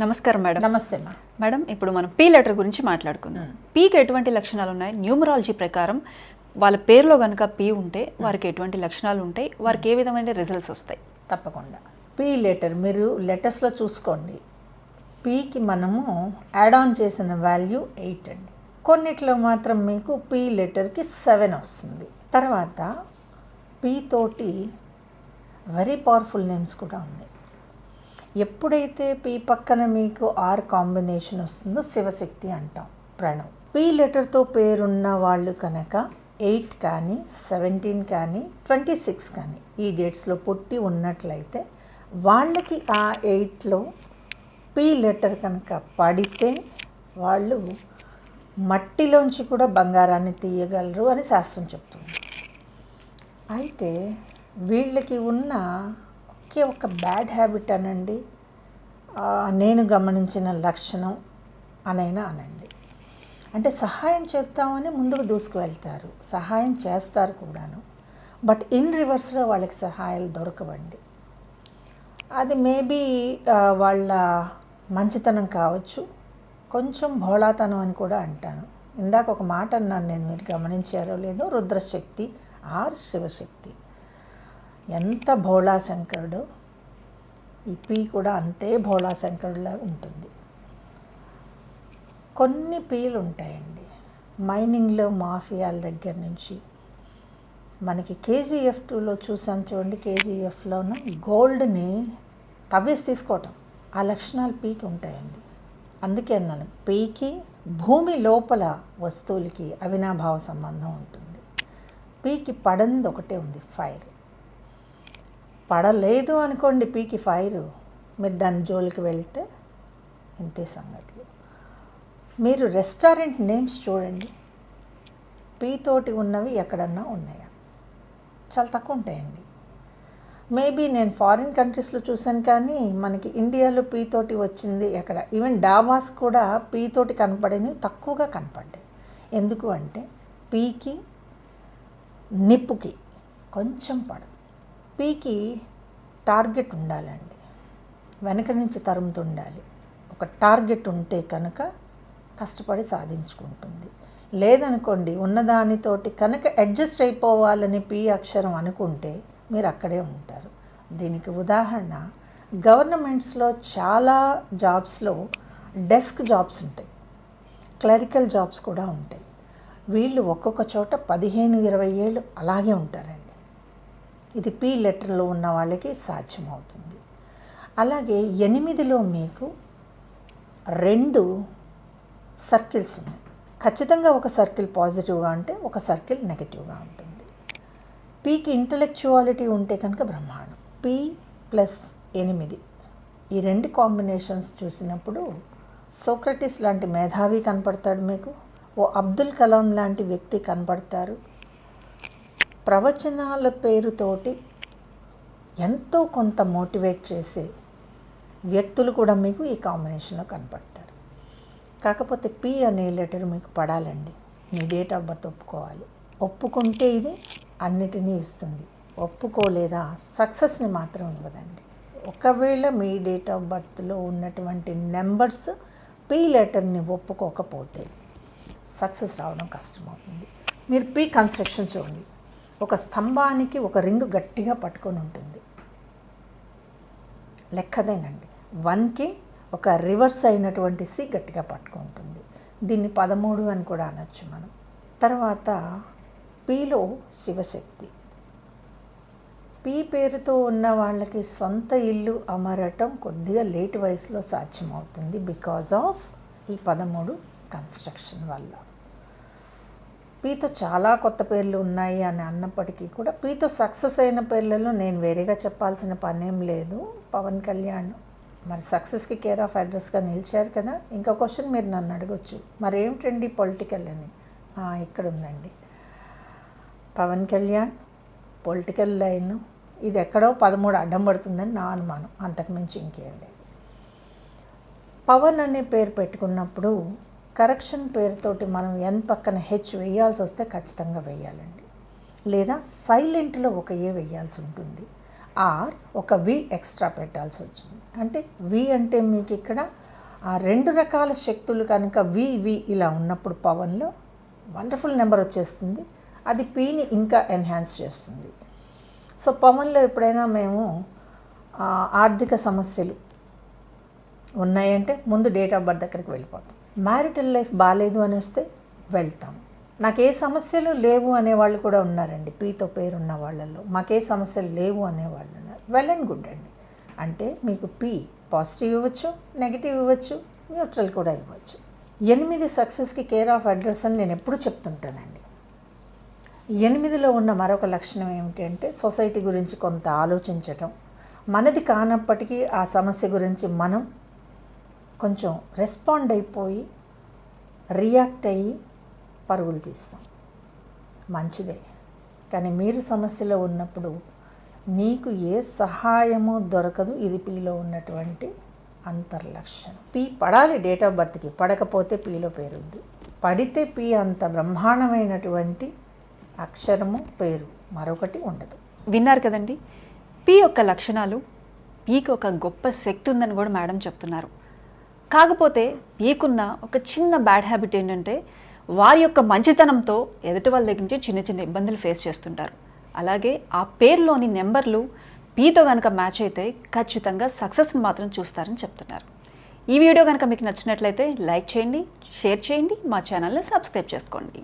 నమస్కారం మేడం. నమస్తే మా మేడం, ఇప్పుడు మనం పీ లెటర్ గురించి మాట్లాడుకుందాం. పీకి ఎటువంటి లక్షణాలు ఉన్నాయి? న్యూమరాలజీ ప్రకారం వాళ్ళ పేరులో కనుక పీ ఉంటే వారికి ఎటువంటి లక్షణాలు ఉంటాయి, వారికి ఏ విధమైన రిజల్ట్స్ వస్తాయి? తప్పకుండా పీ లెటర్ మీరు లెటర్స్లో చూసుకోండి. పీకి మనము యాడ్ ఆన్ చేసిన వాల్యూ 8 అండి. కొన్నిట్లో మాత్రం మీకు పీ లెటర్కి 7 వస్తుంది. తర్వాత పీ తోటి వెరీ పవర్ఫుల్ నేమ్స్ కూడా ఉన్నాయి. ఎప్పుడైతే పీ పక్కన మీకు ఆర్ కాంబినేషన్ వస్తుందో శివశక్తి అంటాం, ప్రణవ్. పీ లెటర్తో పేరున్న వాళ్ళు కనుక 8 కానీ 17 కానీ 26 కానీ ఈ డేట్స్లో పుట్టి ఉన్నట్లయితే వాళ్ళకి ఆ 8లో పీ లెటర్ కనుక పడితే వాళ్ళు మట్టిలోంచి కూడా బంగారాన్ని తీయగలరు అని శాస్త్రం చెప్తుంది. అయితే వీళ్ళకి ఉన్న ఒకే ఒక బ్యాడ్ హ్యాబిట్ అనండి, నేను గమనించిన లక్షణం అనైనా అనండి, అంటే సహాయం చేద్దామని ముందుకు దూసుకు వెళ్తారు, సహాయం చేస్తారు కూడాను, బట్ ఇన్ రివర్స్లో వాళ్ళకి సహాయాలు దొరకవండి. అది మేబీ వాళ్ళ మంచితనం కావచ్చు, కొంచెం భోళాతనం అని కూడా అంటాను. ఇందాక ఒక మాట అన్నాను నేను, మీరు గమనించారో లేదో, రుద్రశక్తి ఆర్ శివశక్తి. ఎంత భోళాశంకరుడు, ఈ పీ కూడా అంతే భోళాశంకరుడులా ఉంటుంది. కొన్ని పీలు ఉంటాయండి మైనింగ్లో, మాఫియాల దగ్గర నుంచి మనకి KGF2లో చూసాం చూడండి. KGFలోనూ గోల్డ్ని తవ్వేసి తీసుకోవటం, ఆ లక్షణాలు పీకి ఉంటాయండి. అందుకే అన్నాను, పీకి భూమి లోపల వస్తువులకి అవినాభావ సంబంధం ఉంటుంది. పీకి పడంది ఒకటే ఉంది, ఫైర్. పడలేదు అనుకోండి పీకి ఫైరు, మీరు దాని జోలికి వెళ్తే ఇంతే సంగతులు. మీరు రెస్టారెంట్ నేమ్స్ చూడండి, పీ తోటి ఉన్నవి ఎక్కడన్నా ఉన్నాయా? చాలా తక్కువ ఉంటాయండి. మేబీ నేను ఫారిన్ కంట్రీస్లో చూశాను, కానీ మనకి ఇండియాలో పీ తోటి వచ్చింది ఎక్కడ? ఈవెన్ డాబాస్ కూడా పీ తోటి కనపడేవి తక్కువగా కనపడ్డాయి. ఎందుకు అంటే పీకి నిప్పుకి కొంచెం పడదు. పీకి టార్గెట్ ఉండాలండి, వెనక నుంచి తరుముతుండాలి. ఒక టార్గెట్ ఉంటే కనుక కష్టపడి సాధించుకుంటుంది. లేదనుకోండి, ఉన్నదానితోటి కనుక అడ్జస్ట్ అయిపోవాలని పీ అక్షరం అనుకుంటే మీరు అక్కడే ఉంటారు. దీనికి ఉదాహరణ, గవర్నమెంట్స్లో చాలా జాబ్స్లో డెస్క్ జాబ్స్ ఉంటాయి, క్లరికల్ జాబ్స్ కూడా ఉంటాయి. వీళ్ళు ఒక్కొక్క చోట 15-20 ఏళ్ళు అలాగే ఉంటారండి. ఇది పీ లెటర్లో ఉన్న వాళ్ళకి సాధ్యమవుతుంది. అలాగే 8లో మీకు 2 సర్కిల్స్ ఉన్నాయి. ఖచ్చితంగా ఒక సర్కిల్ పాజిటివ్గా ఉంటే ఒక సర్కిల్ నెగటివ్గా ఉంటుంది. పీకి ఇంటలెక్చువాలిటీ ఉంటే కనుక బ్రహ్మాండం. P+8 ఈ 2 కాంబినేషన్స్ చూసినప్పుడు సోక్రటీస్ లాంటి మేధావి కనపడతాడు మీకు, ఓ అబ్దుల్ కలాం లాంటి వ్యక్తి కనపడతారు. ప్రవచనాల పేరుతోటి ఎంతో కొంత మోటివేట్ చేసే వ్యక్తులు కూడా మీకు ఈ కాంబినేషన్లో కనపడతారు. కాకపోతే పీ అనే లెటర్ మీకు పడాలండి, మీ డేట్ ఆఫ్ బర్త్ ఒప్పుకోవాలి. ఒప్పుకుంటే ఇది అన్నిటినీ ఇస్తుంది, ఒప్పుకోలేదా సక్సెస్ని మాత్రం ఇవ్వదండి. ఒకవేళ మీ డేట్ ఆఫ్ బర్త్లో ఉన్నటువంటి నెంబర్స్ పీ లెటర్ని ఒప్పుకోకపోతే సక్సెస్ రావడం కష్టమవుతుంది. మీరు పీ కన్స్ట్రక్షన్ చూడండి, ఒక స్తంభానికి ఒక రింగు గట్టిగా పట్టుకొని ఉంటుంది, లెక్కదేనండి. 1కి ఒక రివర్స్ అయినటువంటి సి గట్టిగా పట్టుకుంటుంది. దీన్ని 13 అని కూడా అనొచ్చు మనం. తర్వాత పీలో శివశక్తి. పీ పేరుతో ఉన్న వాళ్ళకి సొంత ఇల్లు అమరటం కొద్దిగా లేట్ వయసులో సాధ్యమవుతుంది, బికాజ్ ఆఫ్ ఈ 13 కన్స్ట్రక్షన్ వల్ల. పీతో చాలా కొత్త పేర్లు ఉన్నాయి అని అన్నప్పటికీ కూడా పీతో సక్సెస్ అయిన పేర్లలో నేను వేరేగా చెప్పాల్సిన పనేం లేదు. పవన్ కళ్యాణ్ మరి సక్సెస్కి కేర్ ఆఫ్ అడ్రస్గా నిలిచారు కదా. ఇంకో క్వశ్చన్ మీరు నన్ను అడగొచ్చు, మరి ఏమిటండి పొలిటికల్ అని. ఇక్కడ ఉందండి, పవన్ కళ్యాణ్ పొలిటికల్ లైన్, ఇది ఎక్కడో 13 అడ్డం పడుతుందని నా అనుమానం, అంతకుమించి ఇంకేం లేదు. పవన్ అనే పేరు పెట్టుకున్నప్పుడు కరెక్షన్ పేరుతోటి మనం ఎన్ పక్కన హెచ్ వేయాల్సి వస్తే ఖచ్చితంగా వేయాలండి, లేదా సైలెంట్లో ఒక ఏ వేయాల్సి ఉంటుంది, ఆర్ ఒక వి ఎక్స్ట్రా పెట్టాల్సి వచ్చింది. అంటే వి అంటే మీకు ఇక్కడ ఆ 2 రకాల శక్తులు కనుక వి ఇలా ఉన్నప్పుడు పవన్లో వండర్ఫుల్ నెంబర్ వచ్చేస్తుంది. అది పీని ఇంకా ఎన్హాన్స్ చేస్తుంది. సో పవన్లో ఎప్పుడైనా మేము ఆర్థిక సమస్యలు ఉన్నాయంటే ముందు డేట్ ఆఫ్ బర్త్ దగ్గరికి వెళ్ళిపోతాం. మ్యారిటల్ లైఫ్ బాగాలేదు అని వస్తే వెళ్తాం. నాకు ఏ సమస్యలు లేవు అనేవాళ్ళు కూడా ఉన్నారండి. పీతో పేరున్న వాళ్ళల్లో మాకే సమస్యలు లేవు అనేవాళ్ళు ఉన్నారు. వెల్ అండ్ గుడ్ అండి. అంటే మీకు పీ పాజిటివ్ ఇవ్వచ్చు, నెగిటివ్ ఇవ్వచ్చు, న్యూట్రల్ కూడా ఇవ్వచ్చు. 8 సక్సెస్కి కేర్ ఆఫ్ అడ్రస్ అని నేను ఎప్పుడు చెప్తుంటానండి. 8లో ఉన్న మరొక లక్షణం ఏమిటి అంటే సొసైటీ గురించి కొంత ఆలోచించటం. మనది కానప్పటికీ ఆ సమస్య గురించి మనం కొంచెం రెస్పాండ్ అయిపోయి రియాక్ట్ అయ్యి పరుగులు తీస్తాం. మంచిదే. కానీ మీరు సమస్యలో ఉన్నప్పుడు మీకు ఏ సహాయము దొరకదు. ఇది పీలో ఉన్నటువంటి అంతర్లక్షణం. పీ పడాలి డేట్ ఆఫ్ బర్త్కి, పడకపోతే పీలో పేరుద్దు. పడితే పీ అంత బ్రహ్మాండమైనటువంటి అక్షరము పేరు మరొకటి ఉండదు. విన్నారు కదండి, పీ యొక్క లక్షణాలు, పీకి ఒక గొప్ప శక్తి ఉందని కూడా మేడం చెప్తున్నారు. కాకపోతే పీకున్న ఒక చిన్న బ్యాడ్ హ్యాబిట్ ఏంటంటే వారి యొక్క మంచితనంతో ఎదుటి వాళ్ళ దగ్గర నుంచి చిన్న చిన్న ఇబ్బందులు ఫేస్ చేస్తుంటారు. అలాగే ఆ పేరులోని నెంబర్లు పీతో కనుక మ్యాచ్ అయితే ఖచ్చితంగా సక్సెస్ని మాత్రం చూస్తారని చెప్తున్నారు. ఈ వీడియో కనుక మీకు నచ్చినట్లయితే లైక్ చేయండి, షేర్ చేయండి, మా ఛానల్ని సబ్స్క్రైబ్ చేసుకోండి.